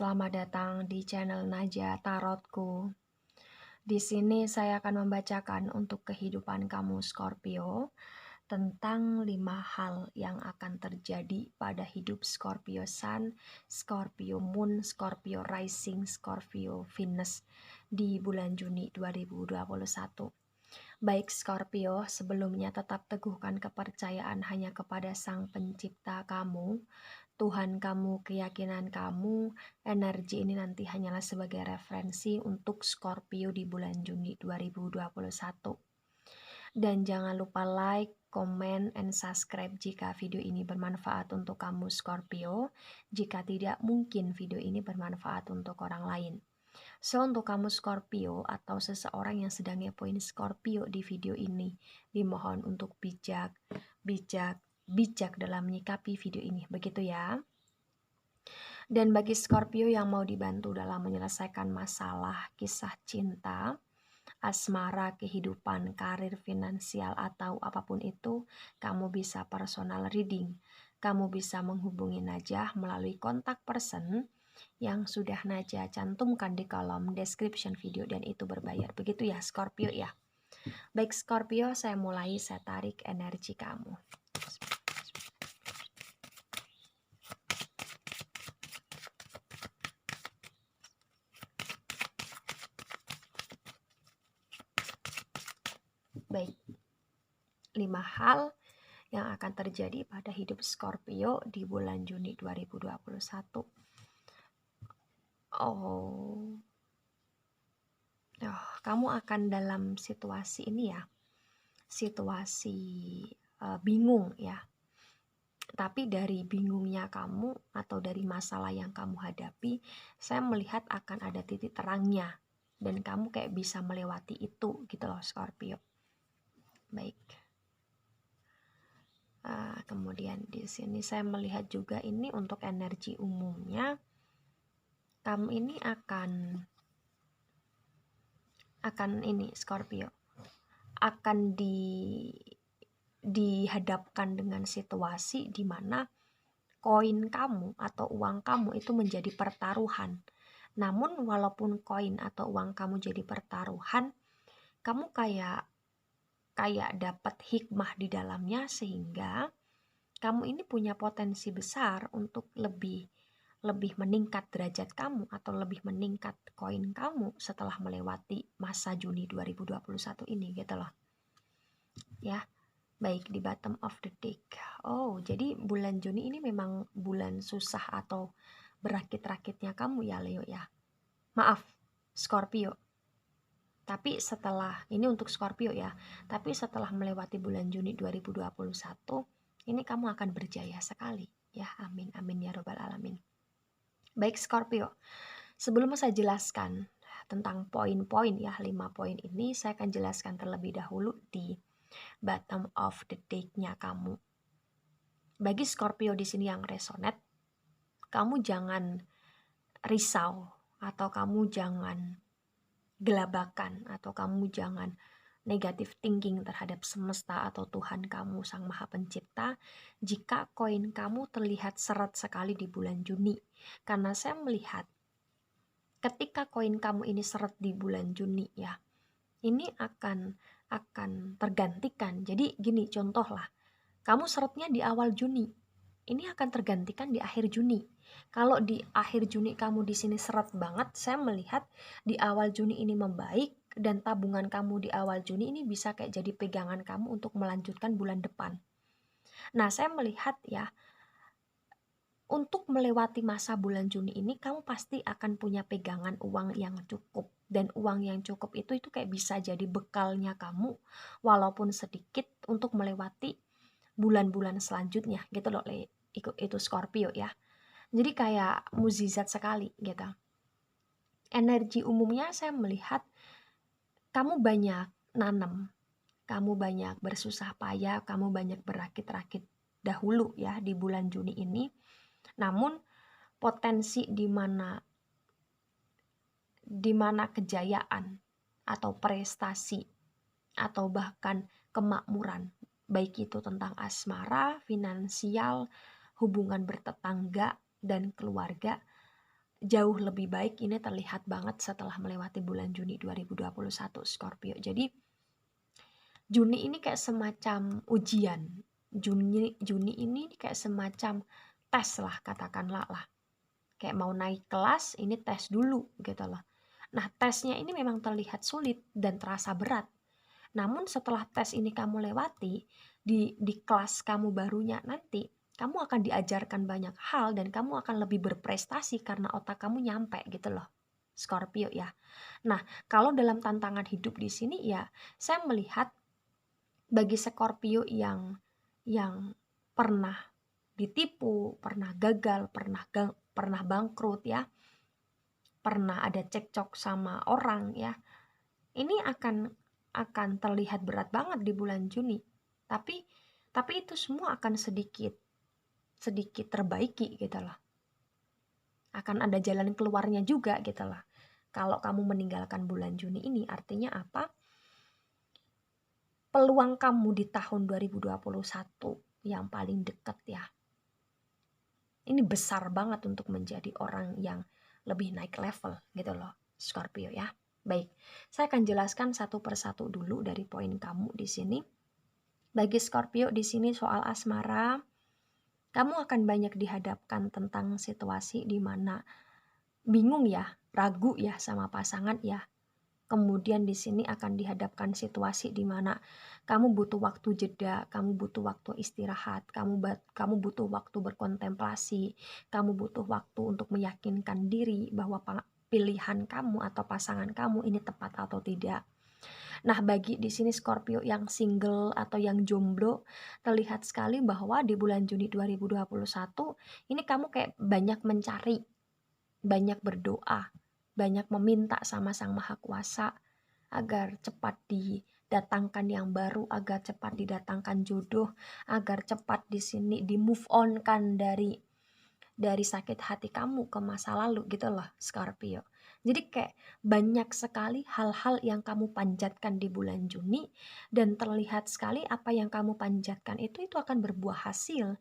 Selamat datang di channel Naja Tarotku. Di sini saya akan membacakan untuk kehidupan kamu Scorpio tentang 5 hal yang akan terjadi pada hidup Scorpio Sun, Scorpio Moon, Scorpio Rising, Scorpio Venus di bulan Juni 2021. Baik Scorpio, sebelumnya tetap teguhkan kepercayaan hanya kepada Sang Pencipta kamu, Tuhan kamu, keyakinan kamu. Energi ini nanti hanyalah sebagai referensi untuk Scorpio di bulan Juni 2021. Dan jangan lupa like, comment, and subscribe jika video ini bermanfaat untuk kamu Scorpio. Jika tidak, mungkin video ini bermanfaat untuk orang lain. So, untuk kamu Scorpio atau seseorang yang sedang ngepoin Scorpio di video ini, dimohon untuk bijak dalam menyikapi video ini. Begitu ya. Dan bagi Scorpio yang mau dibantu dalam menyelesaikan masalah kisah cinta, asmara, kehidupan, karir, finansial, atau apapun itu, kamu bisa personal reading. Kamu bisa menghubungi Najah melalui kontak person yang sudah Najah cantumkan di kolom description video, dan itu berbayar. Begitu ya Scorpio ya. Baik Scorpio, saya mulai, saya tarik energi kamu. Baik, 5 hal yang akan terjadi pada hidup Scorpio di bulan Juni 2021. Kamu akan dalam situasi ini ya, situasi bingung ya. Tapi dari bingungnya kamu atau dari masalah yang kamu hadapi, saya melihat akan ada titik terangnya dan kamu kayak bisa melewati itu gitu loh Scorpio. Baik. Kemudian di sini saya melihat juga ini untuk energi umumnya, kamu ini akan ini Scorpio akan dihadapkan dengan situasi di mana koin kamu atau uang kamu itu menjadi pertaruhan. Namun walaupun koin atau uang kamu jadi pertaruhan, kamu kayak dapat hikmah di dalamnya, sehingga kamu ini punya potensi besar untuk lebih meningkat derajat kamu atau lebih meningkat koin kamu setelah melewati masa Juni 2021 ini gitu loh. Ya. Baik, di bottom of the deck. Jadi bulan Juni ini memang bulan susah atau berakit-rakitnya kamu ya Leo ya. Maaf, Scorpio. Tapi setelah, ini untuk Scorpio ya, tapi setelah melewati bulan Juni 2021, ini kamu akan berjaya sekali. Ya, amin, amin ya robbal alamin. Baik Scorpio, sebelum saya jelaskan tentang poin-poin ya, 5 poin ini, saya akan jelaskan terlebih dahulu di bottom of the deck-nya kamu. Bagi Scorpio di sini yang resonate, kamu jangan risau atau kamu jangan gelabakan atau kamu jangan negative thinking terhadap semesta atau Tuhan kamu Sang Maha Pencipta jika koin kamu terlihat seret sekali di bulan Juni. Karena saya melihat ketika koin kamu ini seret di bulan Juni ya, ini akan tergantikan. Jadi gini, contoh lah, kamu seretnya di awal Juni, ini akan tergantikan di akhir Juni. Kalau di akhir Juni kamu di sini seret banget, saya melihat di awal Juni ini membaik, dan tabungan kamu di awal Juni ini bisa kayak jadi pegangan kamu untuk melanjutkan bulan depan. Nah, saya melihat ya, untuk melewati masa bulan Juni ini, kamu pasti akan punya pegangan uang yang cukup. Dan uang yang cukup itu kayak bisa jadi bekalnya kamu, walaupun sedikit, untuk melewati bulan-bulan selanjutnya gitu loh, itu Scorpio ya. Jadi kayak mukjizat sekali gitu. Energi umumnya saya melihat kamu banyak nanam, kamu banyak bersusah payah, kamu banyak berakit-rakit dahulu ya di bulan Juni ini. Namun potensi di mana kejayaan atau prestasi atau bahkan kemakmuran, baik itu tentang asmara, finansial, hubungan bertetangga, dan keluarga, jauh lebih baik ini terlihat banget setelah melewati bulan Juni 2021 Scorpio. Jadi Juni ini kayak semacam ujian. Juni ini kayak semacam tes lah, katakanlah lah. Kayak mau naik kelas, ini tes dulu gitu loh. Nah, tesnya ini memang terlihat sulit dan terasa berat. Namun setelah tes ini kamu lewati, di kelas kamu barunya nanti, kamu akan diajarkan banyak hal dan kamu akan lebih berprestasi karena otak kamu nyampe gitu loh. Scorpio ya. Nah, kalau dalam tantangan hidup di sini ya, saya melihat bagi Scorpio yang pernah ditipu, pernah gagal, pernah bangkrut ya, pernah ada cekcok sama orang ya, ini akan terlihat berat banget di bulan Juni. Tapi itu semua akan sedikit terbaiki gitu loh. Akan ada jalan keluarnya juga gitu loh. Kalau kamu meninggalkan bulan Juni ini artinya apa? Peluang kamu di tahun 2021 yang paling dekat ya. Ini besar banget untuk menjadi orang yang lebih naik level gitu loh, Scorpio ya. Baik, saya akan jelaskan satu persatu dulu dari poin kamu di sini. Bagi Scorpio di sini soal asmara, kamu akan banyak dihadapkan tentang situasi di mana bingung ya, ragu ya sama pasangan ya. Kemudian di sini akan dihadapkan situasi di mana kamu butuh waktu jeda, kamu butuh waktu istirahat, kamu butuh waktu berkontemplasi, kamu butuh waktu untuk meyakinkan diri bahwa pilihan kamu atau pasangan kamu ini tepat atau tidak. Nah, bagi di sini Scorpio yang single atau yang jomblo, terlihat sekali bahwa di bulan Juni 2021 ini kamu kayak banyak mencari, banyak berdoa, banyak meminta sama Sang Maha Kuasa agar cepat didatangkan yang baru, agar cepat didatangkan jodoh, agar cepat di sini di move on kan dari sakit hati kamu ke masa lalu gitu loh Scorpio. Jadi kayak banyak sekali hal-hal yang kamu panjatkan di bulan Juni dan terlihat sekali apa yang kamu panjatkan itu akan berbuah hasil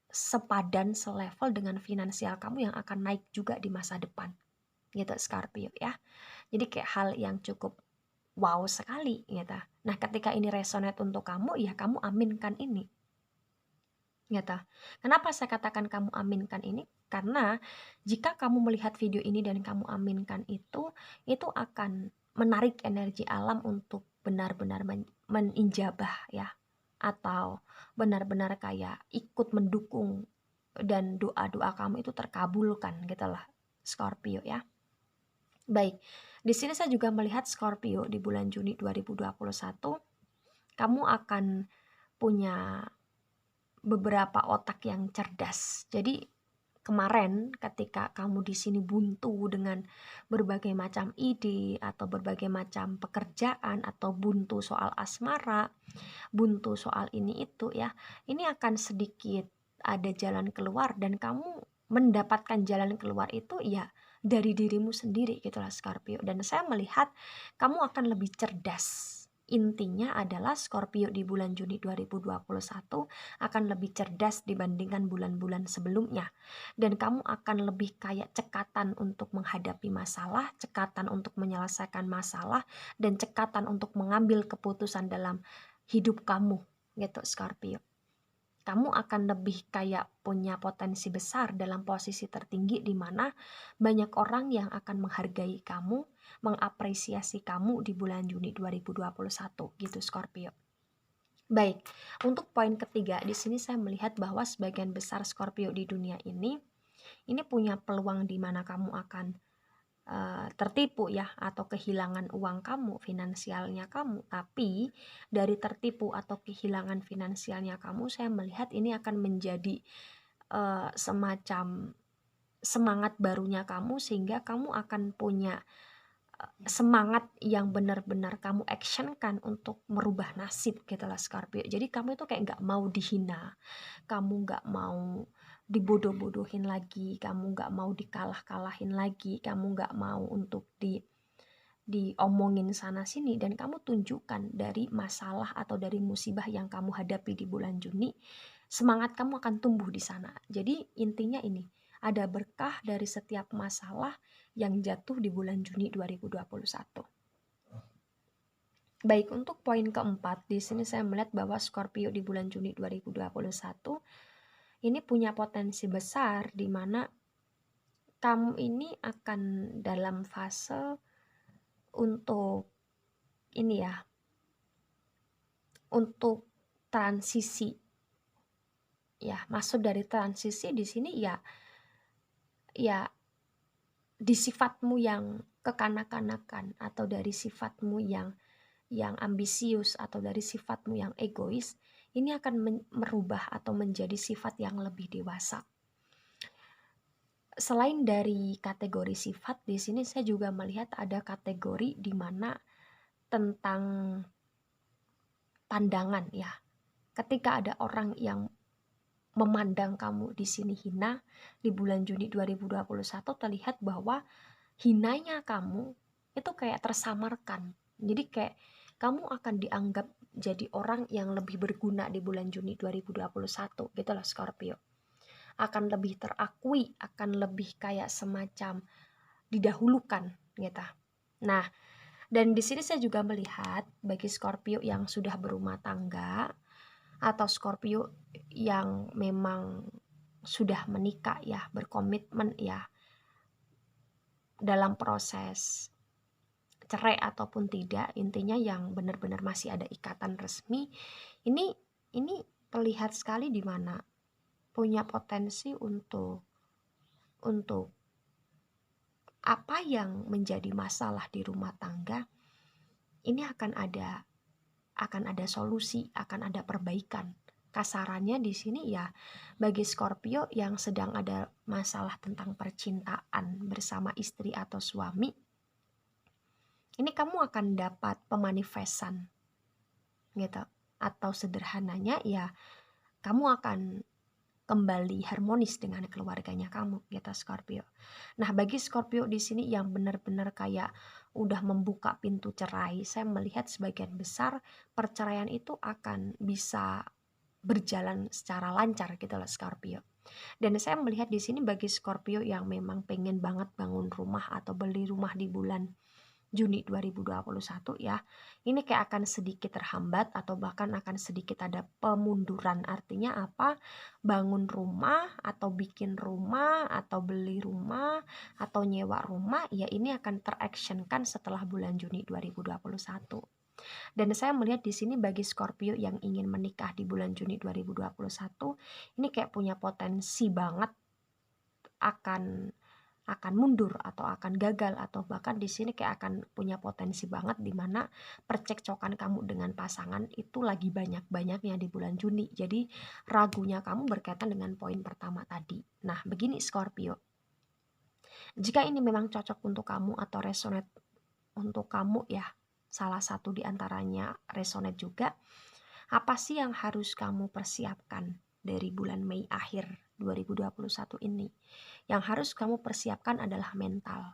sepadan, selevel dengan finansial kamu yang akan naik juga di masa depan gitu Scorpio ya. Jadi kayak hal yang cukup wow sekali gitu. Nah, ketika ini resonate untuk kamu, ya kamu aminkan ini. Gitu. Kenapa saya katakan kamu aminkan ini? Karena jika kamu melihat video ini dan kamu aminkan itu akan menarik energi alam untuk benar-benar menijabah ya, atau benar-benar kayak ikut mendukung dan doa-doa kamu itu terkabulkan gitu lah Scorpio ya. Baik, di sini saya juga melihat Scorpio di bulan Juni 2021 kamu akan punya beberapa otak yang cerdas. Jadi kemarin ketika kamu di sini buntu dengan berbagai macam ide atau berbagai macam pekerjaan atau buntu soal asmara, buntu soal ini itu ya, ini akan sedikit ada jalan keluar dan kamu mendapatkan jalan keluar itu ya dari dirimu sendiri gitulah Scorpio. Dan saya melihat kamu akan lebih cerdas. Intinya adalah Scorpio di bulan Juni 2021 akan lebih cerdas dibandingkan bulan-bulan sebelumnya. Dan kamu akan lebih kayak cekatan untuk menghadapi masalah, cekatan untuk menyelesaikan masalah, dan cekatan untuk mengambil keputusan dalam hidup kamu gitu Scorpio. Kamu akan lebih kayak punya potensi besar dalam posisi tertinggi di mana banyak orang yang akan menghargai kamu, mengapresiasi kamu di bulan Juni 2021 gitu Scorpio. Baik, untuk poin ketiga di sini saya melihat bahwa sebagian besar Scorpio di dunia ini punya peluang di mana kamu akan tertipu ya atau kehilangan uang kamu, finansialnya kamu. Tapi dari tertipu atau kehilangan finansialnya kamu, saya melihat ini akan menjadi semacam semangat barunya kamu sehingga kamu akan punya semangat yang benar-benar kamu actionkan untuk merubah nasib gitu lah Scorpio. Jadi kamu itu kayak gak mau dihina, kamu gak mau dibodoh-bodohin lagi, kamu gak mau dikalah-kalahin lagi, kamu gak mau untuk diomongin sana sini, dan kamu tunjukkan dari masalah atau dari musibah yang kamu hadapi di bulan Juni, semangat kamu akan tumbuh di sana. Jadi intinya ini, ada berkah dari setiap masalah yang jatuh di bulan Juni 2021. Baik, untuk poin keempat, di sini saya melihat bahwa Scorpio di bulan Juni 2021 ini punya potensi besar di mana kamu ini akan dalam fase untuk ini ya, untuk transisi. Ya, maksud dari transisi di sini ya di sifatmu yang kekanak-kanakan atau dari sifatmu yang ambisius atau dari sifatmu yang egois, ini akan merubah atau menjadi sifat yang lebih dewasa. Selain dari kategori sifat, di sini saya juga melihat ada kategori di mana tentang pandangan ya. Ketika ada orang yang memandang kamu di sini hina, di bulan Juni 2021 terlihat bahwa hinanya kamu itu kayak tersamarkan. Jadi kayak kamu akan dianggap jadi orang yang lebih berguna di bulan Juni 2021 gitu loh Scorpio. Akan lebih terakui, akan lebih kayak semacam didahulukan gitu. Nah, dan di sini saya juga melihat bagi Scorpio yang sudah berumah tangga atau Scorpio yang memang sudah menikah ya, berkomitmen ya, dalam proses cerai ataupun tidak, intinya yang benar-benar masih ada ikatan resmi, ini terlihat sekali di mana punya potensi untuk apa yang menjadi masalah di rumah tangga ini akan ada solusi, akan ada perbaikan. Kasarannya di sini ya, bagi Scorpio yang sedang ada masalah tentang percintaan bersama istri atau suami, ini kamu akan dapat pemanifestan gitu. Atau sederhananya ya, kamu akan kembali harmonis dengan keluarganya kamu gitu Scorpio. Nah, bagi Scorpio di sini yang benar-benar kayak udah membuka pintu cerai, saya melihat sebagian besar perceraian itu akan bisa berjalan secara lancar gitu loh Scorpio. Dan saya melihat di sini bagi Scorpio yang memang pengen banget bangun rumah atau beli rumah di bulan Juni 2021 ya, ini kayak akan sedikit terhambat atau bahkan akan sedikit ada pemunduran. Artinya apa? Bangun rumah atau bikin rumah atau beli rumah atau nyewa rumah ya ini akan teractionkan setelah bulan Juni 2021. Dan saya melihat di sini bagi Scorpio yang ingin menikah di bulan Juni 2021 ini kayak punya potensi banget akan mundur atau akan gagal atau bahkan di sini kayak akan punya potensi banget di mana percekcokan kamu dengan pasangan itu lagi banyak-banyaknya di bulan Juni. Jadi ragunya kamu berkaitan dengan poin pertama tadi. Nah, begini Scorpio. Jika ini memang cocok untuk kamu atau resonate untuk kamu ya, salah satu di antaranya resonate juga, apa sih yang harus kamu persiapkan dari bulan Mei akhir 2021 ini? Yang harus kamu persiapkan adalah mental.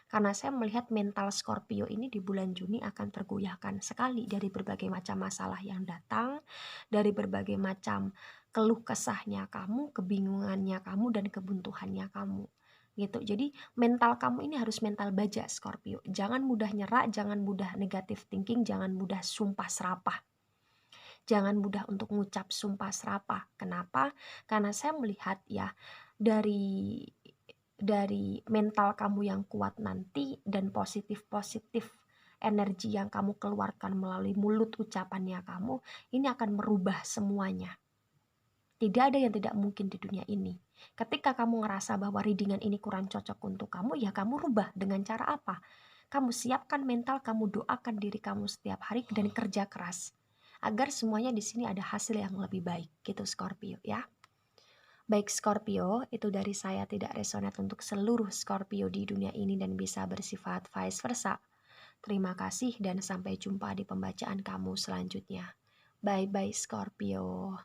Karena saya melihat mental Scorpio ini di bulan Juni akan tergoyahkan sekali dari berbagai macam masalah yang datang, dari berbagai macam keluh kesahnya kamu, kebingungannya kamu, dan kebuntuannya kamu. Gitu. Jadi mental kamu ini harus mental baja Scorpio. Jangan mudah nyerah, jangan mudah negative thinking, jangan mudah sumpah serapah. Jangan mudah untuk ngucap sumpah serapah. Kenapa? Karena saya melihat ya dari mental kamu yang kuat nanti dan positif energi yang kamu keluarkan melalui mulut ucapannya kamu, ini akan merubah semuanya. Tidak ada yang tidak mungkin di dunia ini. Ketika kamu ngerasa bahwa readingan ini kurang cocok untuk kamu, ya kamu rubah dengan cara apa? Kamu siapkan mental, kamu doakan diri kamu setiap hari dan kerja keras. Agar semuanya di sini ada hasil yang lebih baik, gitu Scorpio ya. Baik Scorpio, itu dari saya tidak resonate untuk seluruh Scorpio di dunia ini dan bisa bersifat vice versa. Terima kasih dan sampai jumpa di pembacaan kamu selanjutnya. Bye-bye Scorpio.